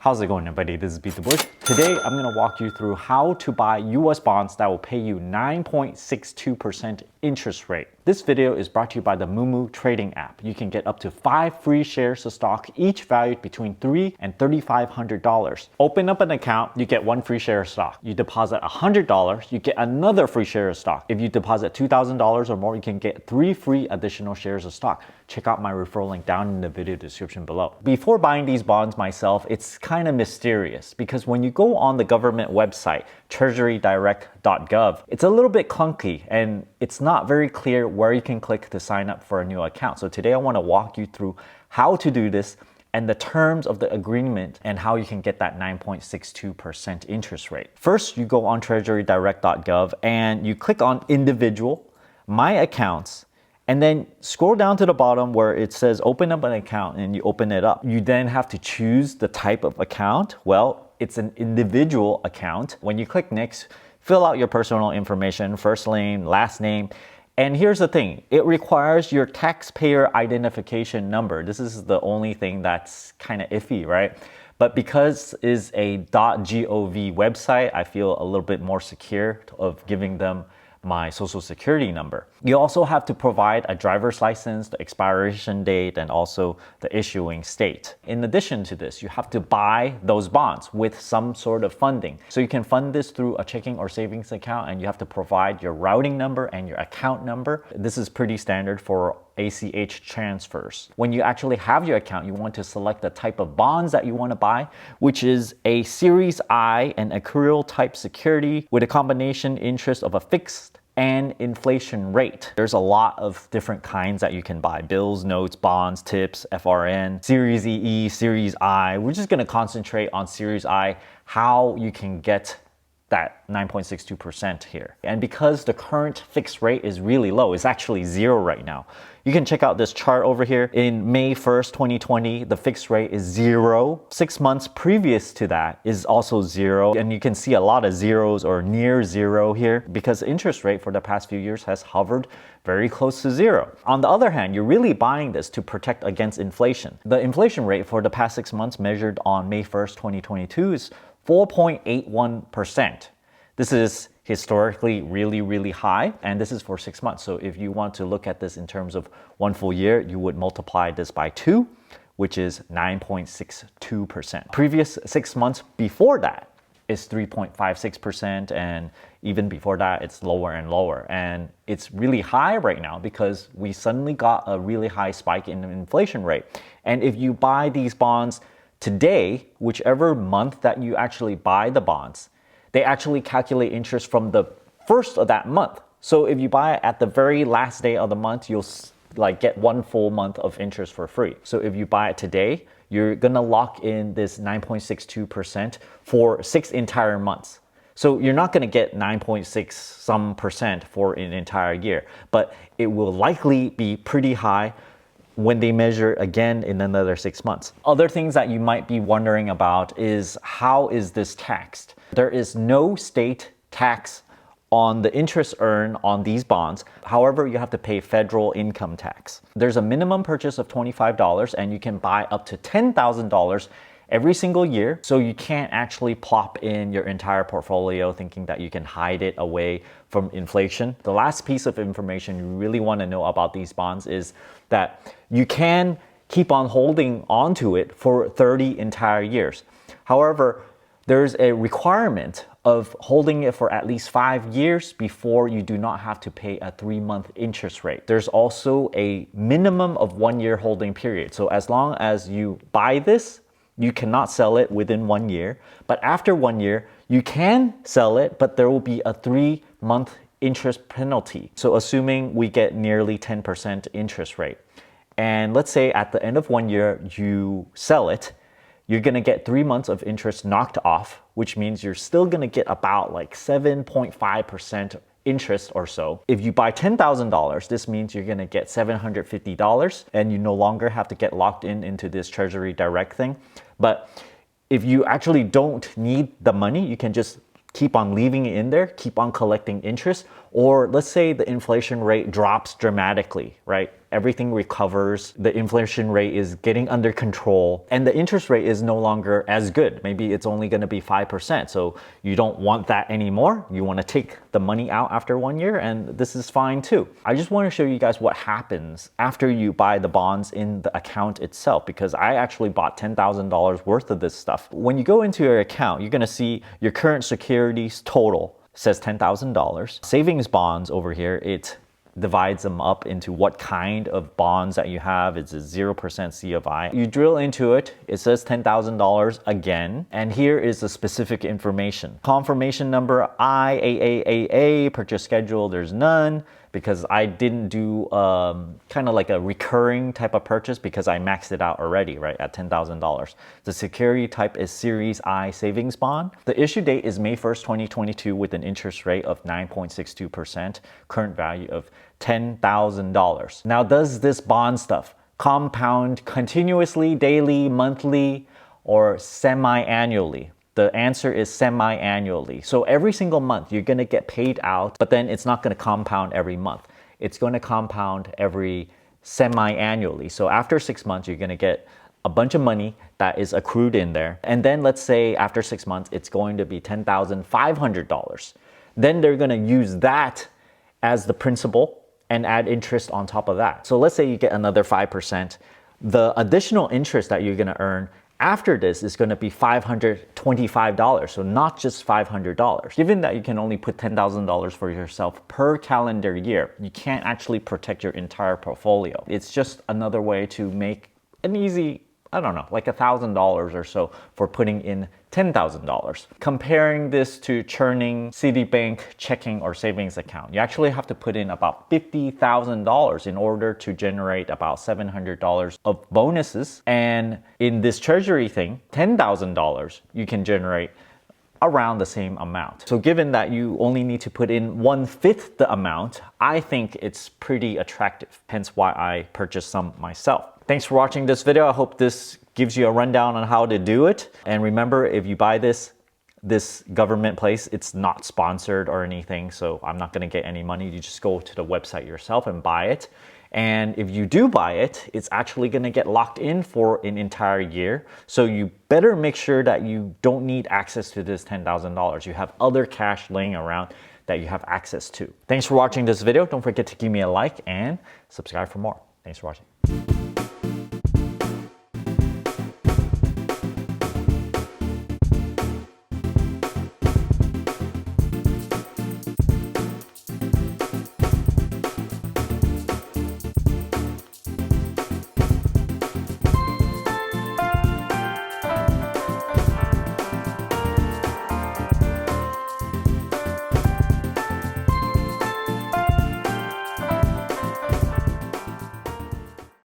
How's it going, everybody? This is BeatTheBush. Today, I'm going to walk you through how to buy US bonds that will pay you 9.62% interest rate. This video is brought to you by the Moomoo trading app. You can get up to 5 free shares of stock, each valued between $300 and $3,500. Open up an account, you get 1 free share of stock. You deposit $100, you get another free share of stock. If you deposit $2,000 or more, you can get 3 free additional shares of stock. Check out my referral link down in the video description below. Before buying these bonds myself, it's kind of mysterious because when you go on the government website, TreasuryDirect.gov, it's a little bit clunky and it's not very clear where you can click to sign up for a new account. So today I want to walk you through how to do this and the terms of the agreement and how you can get that 9.62% interest rate. First, you go on TreasuryDirect.gov and you click on Individual, My Accounts, and then scroll down to the bottom where it says open up an account and you open it up. You then have to choose the type of account. Well, it's an individual account. When you click next, fill out your personal information, first name, last name. And here's the thing, it requires your taxpayer identification number. This is the only thing that's kind of iffy, right? But because it's a .gov website, I feel a little bit more secure of giving them my social security number. You also have to provide a driver's license, the expiration date, and also the issuing state. In addition to this, you have to buy those bonds with some sort of funding. So you can fund this through a checking or savings account, and you have to provide your routing number and your account number. This is pretty standard for ACH transfers. When you actually have your account, you want to select the type of bonds that you want to buy, which is a Series I and accrual type security with a combination interest of a fixed and inflation rate. There's a lot of different kinds that you can buy: bills, notes, bonds, tips, FRN, Series EE, Series I. We're just going to concentrate on Series I, how you can get that 9.62% here. And because the current fixed rate is really low, it's actually 0 right now. You can check out this chart over here. In May 1st, 2020, the fixed rate is 0. 6 months previous to that is also 0. And you can see a lot of zeros or near 0 here because the interest rate for the past few years has hovered very close to 0. On the other hand, you're really buying this to protect against inflation. The inflation rate for the past 6 months measured on May 1st, 2022 is 4.81%. This is historically really high, and this is for 6 months. So if you want to look at this in terms of 1 full year, you would multiply this by 2, which is 9.62%. Previous 6 months before that is 3.56%, and even before that, it's lower and lower. And it's really high right now because we suddenly got a really high spike in the inflation rate. And if you buy these bonds today, whichever month that you actually buy the bonds, they actually calculate interest from the first of that month. So if you buy it at the very last day of the month, you'll get 1 full month of interest for free. So if you buy it today, you're gonna lock in this 9.62% for 6 entire months. So you're not gonna get 9.6 some percent for an entire year, but it will likely be pretty high when they measure again in another 6 months. Other things that you might be wondering about is how is this taxed? There is no state tax on the interest earned on these bonds. However, you have to pay federal income tax. There's a minimum purchase of $25 and you can buy up to $10,000 every single year. So you can't actually plop in your entire portfolio thinking that you can hide it away from inflation. The last piece of information you really want to know about these bonds is that you can keep on holding onto it for 30 entire years. However, there's a requirement of holding it for at least 5 years before you do not have to pay a 3-month interest rate. There's also a minimum of 1 year holding period. So as long as you buy this, you cannot sell it within 1 year. But after 1 year, you can sell it, but there will be a 3-month interest penalty. So assuming we get nearly 10% interest rate, and let's say at the end of 1 year, you sell it, you're gonna get 3 months of interest knocked off, which means you're still gonna get about 7.5% interest or so. If you buy $10,000, this means you're gonna get $750 and you no longer have to get locked into this Treasury Direct thing. But if you actually don't need the money, you can just keep on leaving it in there, keep on collecting interest, or let's say the inflation rate drops dramatically, right? everything recovers, the inflation rate is getting under control, and the interest rate is no longer as good. Maybe it's only going to be 5%. So you don't want that anymore. You want to take the money out after 1 year, and this is fine too. I just want to show you guys what happens after you buy the bonds in the account itself, because I actually bought $10,000 worth of this stuff. When you go into your account, you're going to see your current securities total says $10,000. Savings bonds over here, it divides them up into what kind of bonds that you have. It's a 0% C of I. You drill into it, it says $10,000 again, and here is the specific information. Confirmation number IAAAA, purchase schedule, there's none, because I didn't do kind of like a recurring type of purchase because I maxed it out already, right, at $10,000. The security type is Series I savings bond. The issue date is May 1st, 2022 with an interest rate of 9.62%, current value of $10,000. Now, does this bond stuff compound continuously, daily, monthly, or semi-annually? The answer is semi-annually. So every single month you're going to get paid out, but then it's not going to compound every month. It's going to compound every semi-annually. So after 6 months, you're going to get a bunch of money that is accrued in there. And then let's say after 6 months, it's going to be $10,500. Then they're going to use that as the principal and add interest on top of that. So let's say you get another 5%. The additional interest that you're going to earn after this is going to be $525, so not just $500. Given that you can only put $10,000 for yourself per calendar year, you can't actually protect your entire portfolio. It's just another way to make an easy, I don't know, like $1,000 or so for putting in $10,000. Comparing this to churning Citibank checking or savings account, you actually have to put in about $50,000 in order to generate about $700 of bonuses. And in this treasury thing, $10,000, you can generate around the same amount. So given that you only need to put in 1/5 the amount, I think it's pretty attractive. Hence why I purchased some myself. Thanks for watching this video. I hope this gives you a rundown on how to do it. And remember, if you buy this government place, it's not sponsored or anything, so I'm not going to get any money. You just go to the website yourself and buy it. And if you do buy it, it's actually going to get locked in for an entire year. So you better make sure that you don't need access to this $10,000. You have other cash laying around that you have access to. Thanks for watching this video. Don't forget to give me a like and subscribe for more. Thanks for watching.